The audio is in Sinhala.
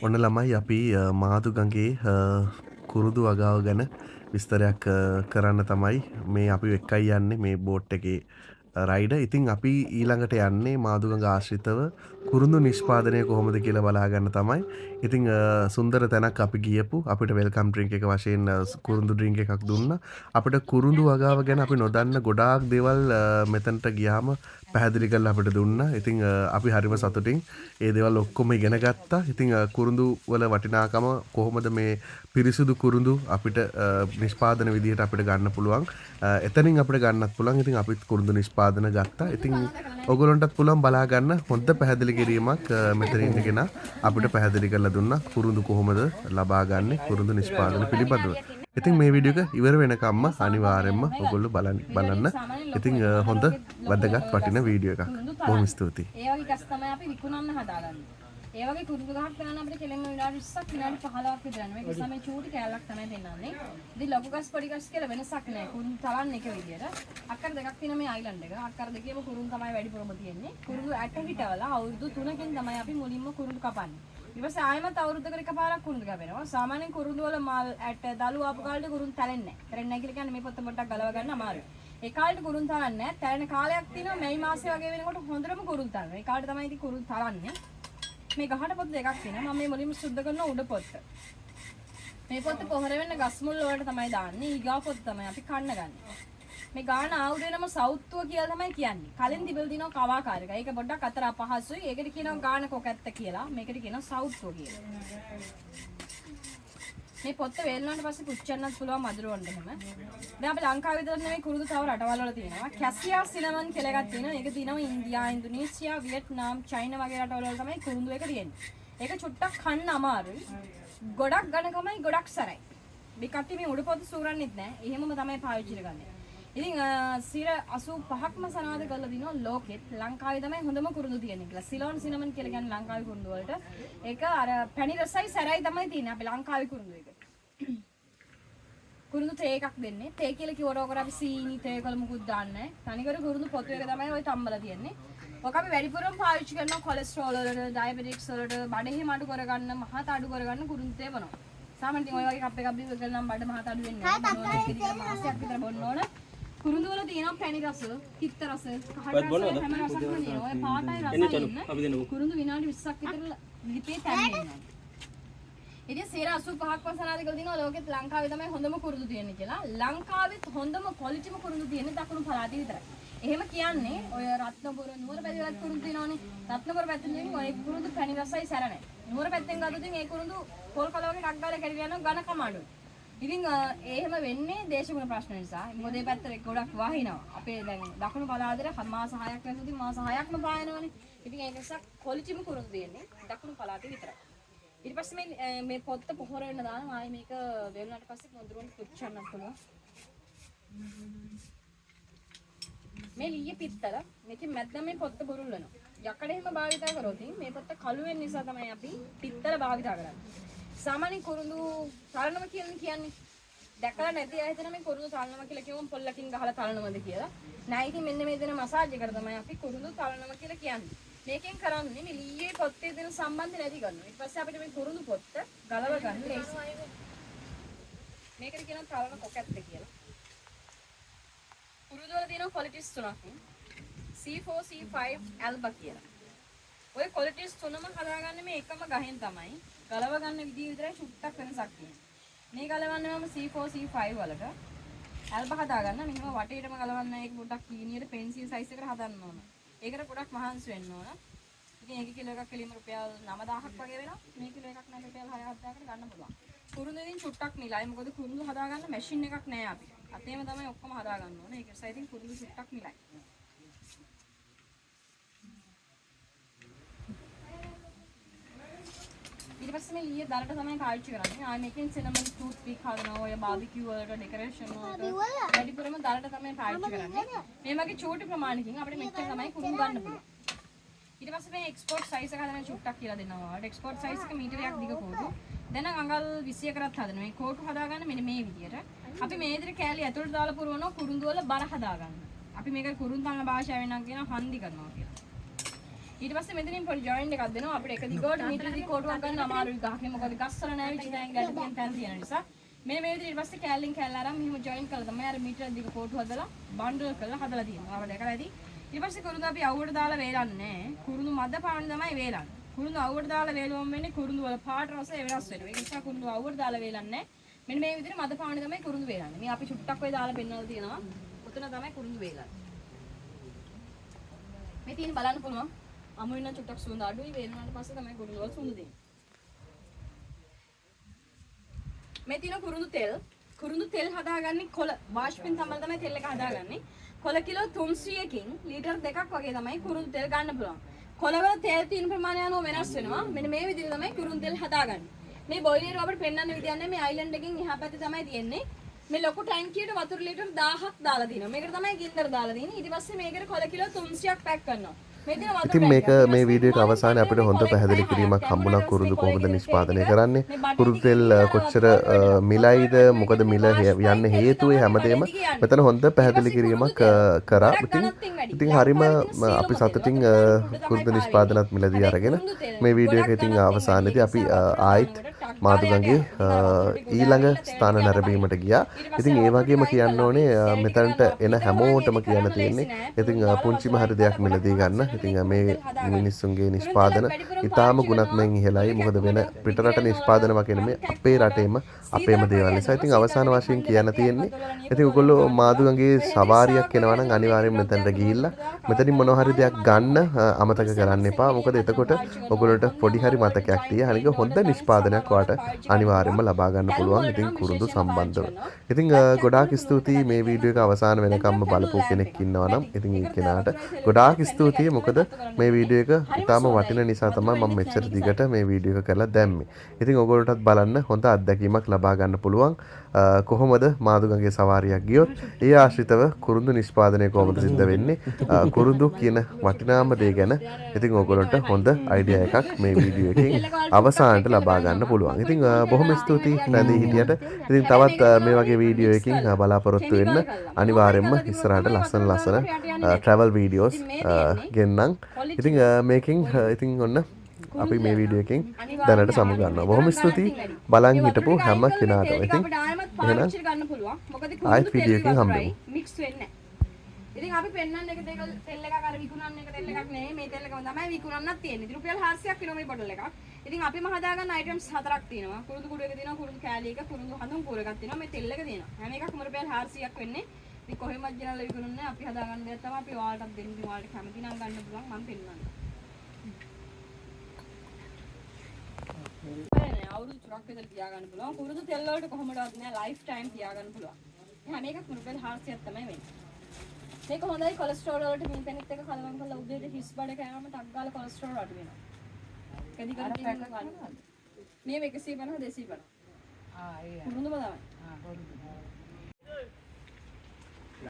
ඔන්න ළමයි අපි මාදුගඟේ කුරුදු වගාව ගැන විස්තරයක් කරන්න තමයි මේ අපි එක්කයි යන්නේ මේ බෝට් එකේ රයිඩ. ඉතින් අපි ඊළඟට යන්නේ මාදුගඟ ආශ්‍රිතව කුරුඳු නිෂ්පාදනය කොහොමද කියලා බලා ගන්න තමයි. ඉතින් සුන්දර තැනක් අපි ගියපු අපිට වෙල්කම් ඩ්‍රින්ක් එක වශයෙන් කුරුඳු ඩ්‍රින්ක් එකක් දුන්නා. අපිට කුරුඳු වගාව ගැන අපි නොදන්න ගොඩාක් දේවල් මෙතනට ගියාම පැහැදිලි කරලා අපිට දුන්නා. ඉතින් අපි හරිම සතුටින් ඒ දේවල් ඔක්කොම ඉගෙන ගත්තා. ඉතින් කුරුඳු වල වටිනාකම කොහොමද මේ පිරිසිදු කුරුඳු අපිට නිෂ්පාදන විදිහට අපිට ගන්න පුළුවන්. එතනින් අපිට ගන්නත් පුළුවන්. ඉතින් අපිත් කුරුඳු නිෂ්පාදන ගත්තා. ඉතින් ඔයගොල්ලන්ටත් පුළුවන් බලා ගන්න හොඳ පැහැදිලි කිරීමක් මෙතන ඉඳගෙන අපිට පැහැදිලි කරලා දුන්නා. කුරුඳු කොහොමද ලබා ගන්නේ කුරුඳු නිෂ්පාදන පිළිබඳව. ඉතින් මේ වීඩියෝ එක ඉවර වෙනකම්ම අනිවාර්යයෙන්ම ඔයගොල්ලෝ බලන්න. ඉතින් හොඳ වැදගත් වටින වීඩියෝ එකක්. බොහොම ස්තුතියි. ඒ වගේ ගස් තමයි අපි විකුණන්න හදාගන්නේ. ඒ වගේ කුරුඳු ගහක් කරන්න අපිට කෙලින්ම විනාඩි 20ක් විනාඩි 15ක් විතර යනවා. මේක තමයි චූටි කෑල්ලක් තමයි දෙන්නන්නේ. ඉතින් ලොකු ගස් පොඩි ගස් කියලා වෙනසක් නැහැ. කුරුඳු තලන්න එක විදියට. අක්කර දෙකක් තියෙන මේ අයිලන්ඩ් එක. අක්කර දෙකේම කුරුඳු තමයි වැඩිපුරම තියෙන්නේ. කුරුඳු ඇට හිටවලා අවුරුදු 3කින් තමයි අපි මුලින්ම කුරුඳු කපන්නේ. ඊට පස්සේ ආයෙමත් අවුරුද්දකට එකපාරක් කුරුඳු කපනවා. සාමාන්‍යයෙන් කුරුඳු වල මල් ඇට දළු ආපු කාලේ කුරුඳු තැලෙන්නේ නැහැ. තැලෙන්නේ නැහැ කියලා කියන්නේ මේ පොත්ත පොඩ්ඩක් ගලව ගන්න අමාරුයි. ඒ කාලේට කුරුඳු තලන්නේ නැහැ. තැලෙන කාලයක් තියෙනවා මැයි මාසේ වගේ වෙනකොට හොඳටම කුරුඳු තලනවා. ඒ කාලේට තමයි ඉතින් කුරුඳු තලන්නේ. මේ ගහට පොත් දෙකක් තියෙනවා. මම මේ මුලින්ම සුද්ධ කරන උඩ පොත්ත. මේ පොත්ත පොහොර වෙන්න ගස් මුල් වලට තමයි දාන්නේ. ඊගා පොත් තමයි අපි කන්න ගන්නේ. මේ ගාන ආයුධ නම සෞත්තුව කියලා තමයි කියන්නේ. කලින් තිබෙල් දිනවා කවාකාරක. ඒක පොඩ්ඩක් අතර අපහසුයි. ඒකට කියනවා ගාන කොකැත්ත කියලා. මේකට කියනවා සෞත්තුව කියලා. මේ පොත්ත වේලුණාට පස්සේ පුච්චන්නත් පුළුවන් මදුරුවන්ට එහෙම. දැන් අපි ලංකාවේ විතර නෙවෙයි කුරුදු තව රටවල් වල තියෙනවා. කැසියා සිනමන් කියලා එකක් තියෙනවා. ඒක තියෙනවා ඉන්දියා, ඉන්දුනීසියා, වියට්නාම්, චයිනා වගේ රටවල් වල තමයි කුරුදු එක තියෙන්නේ. ඒක චුට්ටක් කන්න අමාරුයි. ගොඩක් ඝනකමයි ගොඩක් සරයි. මේ කට්ටිය මේ උඩ පොත් සූරන්නෙත් නැහැ. එහෙමම තමයි පාවිච්චි කරන්නේ. ඉතින් 85%ක්ම සනාද කරලා දිනවා ලෝකෙත් ලංකාවේ තමයි හොඳම කුරුඳු තියෙන්නේ කියලා. සිලෝන් සිනමන් කියලා කියන්නේ ලංකාවේ කුරුඳු වලට. ඒක අර පැණි රසයි සැරයි තමයි තියෙන්නේ අපේ ලංකාවේ කුරුඳු එක. කුරුඳු තේ එකක් දෙන්නේ. තේ කියලා කිව්වට ඔකට අපි සීනි තේ කල මුකුත් දාන්නේ නැහැ. තනිකර කුරුඳු පොතු එක තමයි ওই තම්බලා තියෙන්නේ. ඔක අපි වැඩිපුරම පාවිච්චි කරනවා කොලෙස්ටරෝල් වලට, ඩයබටික්ස් වලට, බඩේ මාඩු කරගන්න, මහත අඩු කරගන්න කුරුඳු තේ බනවා. සාමාන්‍යයෙන් ඔය වගේ කප් එකක් බිව්ව නම් බඩ මහත අඩු වෙන්නේ නැහැ. මාසයක් විතර බොන්න ඕන. කුරුඳු වල තියෙනවා පැණි රස, පිත්ත රස, කහට රස, හැම රසක්ම තියෙනවා. ඔය පාටයි රසයි ඉන්න. කුරුඳු විනාඩි 20ක් විතර ලිපේ තැම්බෙනවා. ඉතින් 85%ක් වසනාද කියලා දිනවා ලෝකෙත් ලංකාවේ තමයි හොඳම කුරුඳු තියෙන්නේ කියලා. ලංකාවෙත් හොඳම ක්වොලිටිම කුරුඳු තියෙන්නේ දකුණු පළාතේ විතරයි. එහෙම කියන්නේ ඔය රත්නපුර නුවර පැත්තේ වලත් කුරුඳු තියෙනවනේ. රත්නපුර පැත්තෙන් ඔය කුරුඳු පැණි රසයි සැර නැහැ. නුවර පැත්තෙන් ගත්තොත් ඒ කුරුඳු පොල් කල වගේ ටක් ගාලා කැඩිලා යනවා ඝන කම අඩුයි. ඉතින් එහෙම වෙන්නේ දේශගුණ ප්‍රශ්න නිසා. මොකද මේ පැත්තට ගොඩක් වහිනවා. අපේ දැන් දකුණු පළාතේ මාස 6ක් නැතුව මාස 6ක්ම පායනවනේ. ඉතින් ඒක නිසා ක්වොලිටිම කුරුඳු දෙන්නේ දකුණු පළාතේ විතරයි. ඊට පස්සේ මේ පොත්ත පොහොර වෙන්න දානවා. ආයේ මේක වෙලුණාට පස්සේ මොඳුරුන් පුච්චන්නත් පුළුවන්. මේ ලීයේ පිත්තල මේකෙන් මැද්දම මේ පොත්ත බුරුල් වෙනවා. යකඩ එහෙම භාවිතා කරොත් මේ පොත්ත කළු වෙන නිසා තමයි අපි පිත්තල භාවිතා කරන්නේ. සාමාන්‍ය කුරුඳු තලනවා කියන්නේ දැකලා නැති අය හිතන මේ කුරුඳු තලනවා කියලා කියවම පොල්ලකින් ගහලා තලනවද කියලා. නෑ ඉතින් මෙන්න මේ දෙන මසාජ් එකට තමයි අපි කුරුඳු තලනවා කියලා කියන්නේ. මේකෙන් කරන්නේ මේ ලීයේ පොත්තේ දෙන සම්බන්ධය නැති කරනවා. ඊට පස්සේ අපිට මේ කුරුඳු පොත්ත ගලව ගන්න ලේසියි. මේකට කියනවා තලන කොකැත්ත කියලා. කුරුඳු වල තියෙන ක්වොලිටිස් තුනක්. C4 C5 ඇල්බා කියලා. ඔය ක්වොලිටිස් තුනම හදාගන්නේ මේ එකම ගහෙන් තමයි. ගලව ගන්න විදිය විතරයි චුට්ටක් වෙනසක් තියෙනවා. මේ ගලවන්නේ මම C4 C5 වලට ඇල්බා හදාගන්න මෙහෙම වටේටම ගලවන්න ඒක පොඩ්ඩක් කීනියට පෙන්සිල් සයිස් එකට හදන්න ඕන. ඒකට පොඩ්ඩක් මහන්සි වෙන්න ඕන. ඉතින් ඒක කිලෝ එකක් කෙලින්ම රුපියල් 9000ක් වගේ වෙනවා. මේ කිලෝ එකක් නම් රුපියල් 6000කට ගන්න පුළුවන්. කුරුඳු ඉතින් චුට්ටක් නිලයි. මොකද කුරුඳු හදාගන්න මැෂින් එකක් නෑ අපි. අතේම තමයි ඔක්කොම හදාගන්න ඕන. ඒක නිසා ඉතින් කුරුඳු චුට්ටක් නිලයි. ඊට පස්සේ මේ ලීයේ දරට තමයි පාවිච්චි කරන්නේ. ආ මේකෙන් සිනමන් ටූත් පික් හදනවා. ඔය බාබිකියු වලට ඩෙකරේෂන් වලට වැඩිපුරම දරට තමයි පාවිච්චි කරන්නේ. මේ වගේ චූටි ප්‍රමාණකින් අපිට මෙච්චර තමයි කුරුඳු ගන්න පුළුවන්. ඊට පස්සේ මේ එක්ස්පෝර්ට් සයිස් එක හදන චුට්ටක් කියලා දෙනවා. එක්ස්පෝර්ට් සයිස් එක මීටරයක් දිග කෝටු. දැන් අඟල් 21කරත් හදනවා. මේ කෝටු හදාගන්න මෙන්න මේ විදියට. අපි මේ විදිහට කෑලි ඇතුළට දාලා පුරවනවා කුරුඳු වල බර හදාගන්න. අපි මේක කුරුඳු තන භාෂාවෙන් නම් කියනවා හන්දි කරනවා කියලා. ඊට පස්සේ මෙතනින් පොඩි ජොයින්ට් එකක් දෙනවා අපිට එක දිගට මීටර දිග කොටුවක් ගන්න අමාරුයි ගහන්නේ මොකද ගස්සල නැහැ විච දැන් ගැට තියෙන තැන් තියෙන නිසා මෙන්න මේ විදිහට ඊට පස්සේ කෑල්ලෙන් කෑල්ල අරන් මෙහෙම ජොයින්ට් කරලා තමයි අර මීටර දිග කොටු හදලා බන්ඩල් කරලා හදලා තියෙනවා. ආව දැකලා ඇති. ඊට පස්සේ කුරුඳු අපි අවුවට දාලා වේලන්නේ කුරුඳු මද පාන තමයි වේලන්නේ. කුරුඳු අවුවට දාලා වේලුවම වෙන්නේ කුරුඳු වල පාට රසය වෙනස් වෙනවා. ඒ නිසා කුරුඳු අවුවට දාලා වේලන්නේ මෙන්න මේ විදිහට මද පානේ තමයි කුරුඳු වේලන්නේ. මේ අපි චුට්ටක් ඔය දාලා පෙන්නලා තියෙනවා. උතන තමයි කුරුඳු වේලන්නේ. මේ තියෙන බලන්න පුළුවන්. අමු වෙන චුට්ටක් සුවඳ අඩුයි වේලුණාට පස්සේ තමයි කුරුඳු වල සුවඳ දෙන්නේ. මේ තියෙන කුරුඳු තෙල් හදාගන්නේ කොළ වාෂ්පෙන් තමයි තෙල් එක හදාගන්නේ. කොළ කිලෝ 300කින් ලීටර් 2ක් වගේ තමයි කුරුඳු තෙල් ගන්න පුළුවන්. කොළවල තෙල් තියෙන ප්‍රමාණය අනුව වෙනස් වෙනවා. මෙන්න මේ විදිහට තමයි කුරුඳු තෙල් හදාගන්නේ. මේ බොයිලර් අපිට පෙන්වන්න විදියක් නැහැ. මේ අයිලන්ඩ් එකෙන් එහා පැත්තේ තමයි තියෙන්නේ. මේ ලොකු ටැංකියට වතුර ලීටර් 1000ක් දාලා දිනවා. මේකට තමයි ගින්දර දාලා දින්නේ. ඊට පස්සේ මේකට කොළ කිලෝ 300ක් පැක් කරනවා. ඉතින් මේක මේ වීඩියෝ එක අවසානයේ අපිට හොඳ පැහැදිලි කිරීමක් හම්බුණා කුරුඳු කොහොමද නිෂ්පාදනය කරන්නේ කුරුඳු තෙල් කොච්චර මිලයිද මොකද මිල යන්න හේතුව හැමදේම මෙතන හොඳ පැහැදිලි කිරීමක් කරා. ඉතින් හරිම අපි සතුටින් කුරුඳු නිෂ්පාදනත් මිලදී අරගෙන මේ වීඩියෝ එක ඉතින් අවසානයේදී අපි ආයිත් මාදුගංගේ ඊළඟ ස්ථාන නැරඹීමට ගියා. ඉතින් ඒ වගේම කියන්න ඕනේ මෙතනට එන හැමෝටම කියන්න තියෙන්නේ ඉතින් පුංචිම හරි දෙයක් මිලදී ගන්න. ඉතින් මේ මිනිස්සුන්ගේ නිෂ්පාදන ඉතාම ගුණාත්මකයෙන් ඉහළයි. මොකද වෙන පිටරට නිෂ්පාදන වගේ නෙමෙයි අපේ රටේම අපේම දේවල් නිසා. ඉතින් අවසාන වශයෙන් කියන්න තියෙන්නේ ඉතින් ඔයගොල්ලෝ මාදුගංගේ සවාරියක් එනවා නම් අනිවාර්යයෙන් මෙතනට ගිහිල්ලා මෙතනින් මොනවා හරි දෙයක් ගන්න අමතක කරන්න එපා. මොකද එතකොට ඔයගොල්ලන්ට පොඩි හරි මතකයක් තිය. අනික හොඳ නිෂ්පාදනයක් ඔයාලට අනිවාර්යයෙන්ම ලබා ගන්න පුළුවන්. ඉතින් කුරුඳු සම්බන්ධව. ඉතින් ගොඩාක් ස්තුතියි මේ වීඩියෝ එක අවසාන වෙනකම්ම බලපු කෙනෙක් ඉන්නවා නම් ඉතින් ඒ කෙනාට ගොඩාක් ස්තුතියි. මොකද මේ වීඩියෝ එක ඉතාම වටින නිසා තමයි මම මෙච්චර දිගට මේ වීඩියෝ එක කරලා දැම්මේ. ඉතින් ඔයගොල්ලන්ටත් බලන්න හොඳ අත්දැකීමක් ලබා ගන්න පුළුවන්. කොහොමද මාදුගංගේ සවාරියක් ගියොත් ඒ ආශ්‍රිතව කුරුඳු නිෂ්පාදනය කොහොමද සිද්ධ වෙන්නේ කුරුඳු කියන වටිනාම දේ ගැන ඉතින් ඔයගොල්ලන්ට හොඳ අයිඩියා එකක් මේ වීඩියෝ එකකින් අවසානට ලබා ගන්න පුළුවන්. ඉතින් බොහොම ස්තුතියි නැදී හිටියට. ඉතින් තවත් මේ වගේ වීඩියෝ එකකින් බලාපොරොත්තු වෙන්න අනිවාර්යයෙන්ම ඉස්සරහට ලස්සන travel videos ගෙන්නම්. ඉතින් මේකෙන් ඉතින් ඔන්න අපි මේ වීඩියෝ එකෙන් දැනට සමු ගන්නවා. බොහොම ස්තුතියි බලන් හිටපු හැම කෙනාටම. ඉතින් එහෙනම් ආයෙත් වීඩියෝ එකකින් හම්බෙමු. මික්ස් වෙන්නේ නැහැ. ඉතින් අපි පෙන්නන්න එක තෙල් එකක් අර විකුණන්න එක තෙල් එකක් නෙමෙයි මේ තෙල් එකම තමයි විකුණන්නත් තියෙන්නේ. ඉතින් රුපියල් 400ක් වෙනවා මේ බොටල් එකක්. ඉතින් අපිම හදාගන්න අයිටම්ස් 4ක් තියෙනවා. කුරුඳු කුඩු එක තියෙනවා, කුරුඳු කෑලි එක, කුරුඳු හඳුන් කුර එකක් තියෙනවා, මේ තෙල් එක තියෙනවා. හැම එකක්ම රුපියල් 400ක් වෙන්නේ. ඉතින් කොහෙමත් ගෙනල්ලා විකුණන්නේ අපි හදාගන්න දෙයක් තමයි අපි ඔයාලටත් දෙන්න. ඉතින් ඔයාලට කැමති නම් ගන්න පුළුවන් මම පෙන්නන්නම්. අවුරුදු 3ක් විතර තියාගන්න පුළුවන්. කුරුඳු තෙල් වලට කොහොමදවත් නෑ ලයිෆ් ටයිම් තියාගන්න පුළුවන්. හැම එකක්ම රුපියල් 400ක් තමයි වෙන්නේ. මේක හොඳයි කොලෙස්ටරෝල් වලට මිල්පෙනිත් එක කලවම් කරලා උදේට හිස් බඩ කෑම ටක් ගාලා කොලෙස්ටරෝල් අඩු වෙනවා. කැදි කරගෙන මේ 150 250. ඒ කුරුඳුම තමයි.